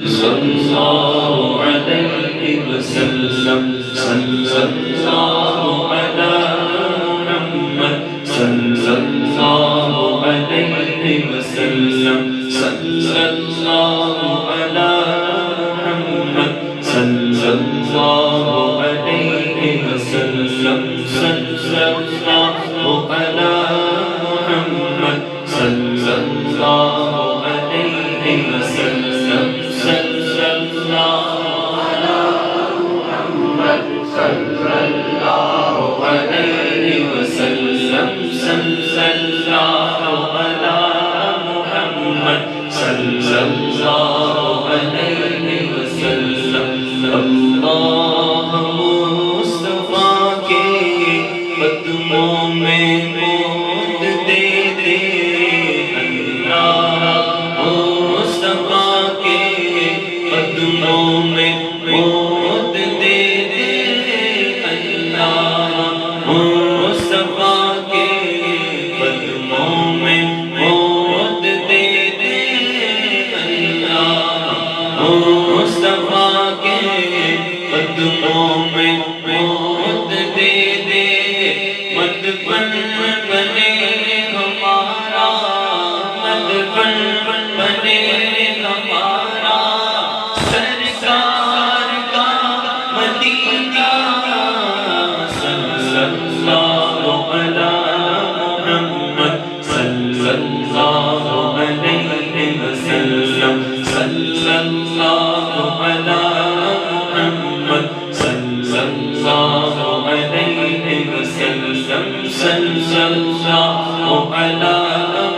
صلی اللہ علیہ وسلم صلی اللہ علی محمد صلی اللہ علیہ وسلم صلی اللہ علی محمد صلی اللہ علیہ وسلم صلی اللہ علی محمد صلی اللہ علیہ وسلم صلی اللہ علی محمد صلی اللہ علیہ وسلم صلی اللہ علی محمد صلی اللہ علیہ وسلم اللہ مصطفیٰ کے قدموں میں موت دے دے اللہ مصطفیٰ کے قدموں میں موت دے دے اللہ مصطفیٰ کے قدموں میں موت دے دے اللہ مصطفیٰ کے قدموں میں موت دے دے مدفن بنے ہمارا مدفن بنے ہمارا سرکار کا مدینہ صلی اللہ علی محمد صلی اللہ علیہ وسلم صلی اللہ علی محمد صلی اللہ علیہ وسلم صلی اللہ علی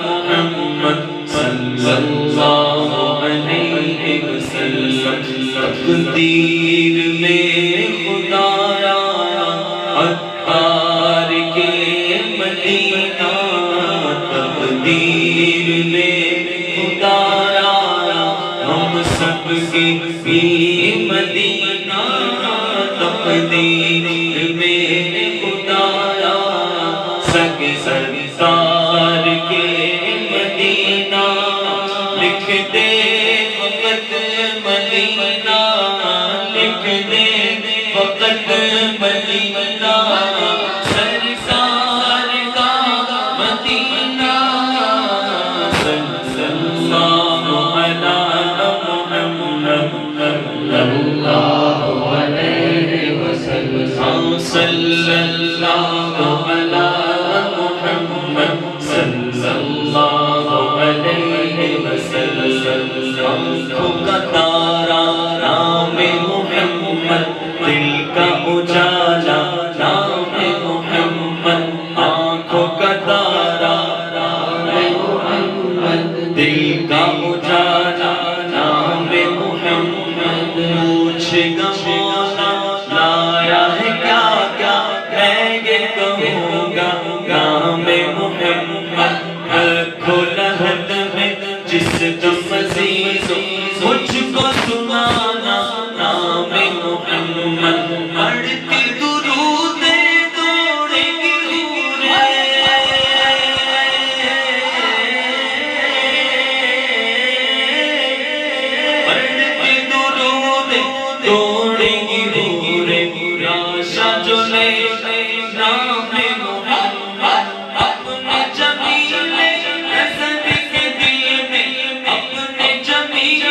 محمد صلی اللہ علیہ وسلم تقدیر میں خدایا عطار کے مدینہ تقدیر میں خدایا ہم سب کے بھی مدینہ تقدیر میں خدایا سگ سرکار کے مدینہ لکھ دے فقط مدینہ لکھ دے فقط مدینہ سرکار کا مدینہ صلی اللہ علی محمد اللہ علیہ وسلم صلی اللہ علی محمد صلی اللہ علیہ وسلم آنکھوں کا تارا نام محمد دل کا اجالا نام محمد آنکھوں کا تارا نام محمد دل کا اجالا نام محمد پوچھ گا مولا لایا ہے کیا کیا میں یہ کہوں گا نام محمد رکھو لحد میں جس دم عزیز مجھ کو سنانا نام محمد پڑھتی درود دوڑے گی پڑھتی درود دوڑے گی راشا جو لے نام محمد اپنے جمیل حسن کے دل میں اپنے جمیل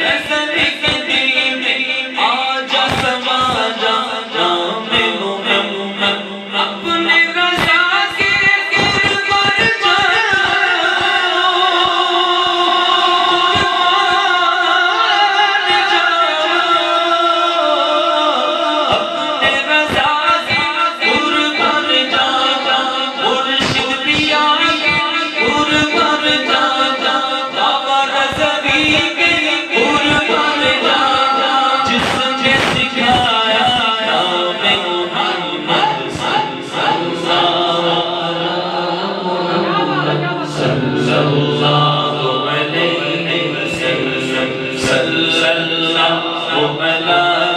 حسن کے دل میں آجا سما جا نام محمد اپنے رضا کے قربان اپنے رضا کے قربان جا مرشد پیا قربان جا بابا رضوی کے قربان جا جس نے سکھایا نام محمد صلی اللہ علیہ وسلم صلی اللہ علی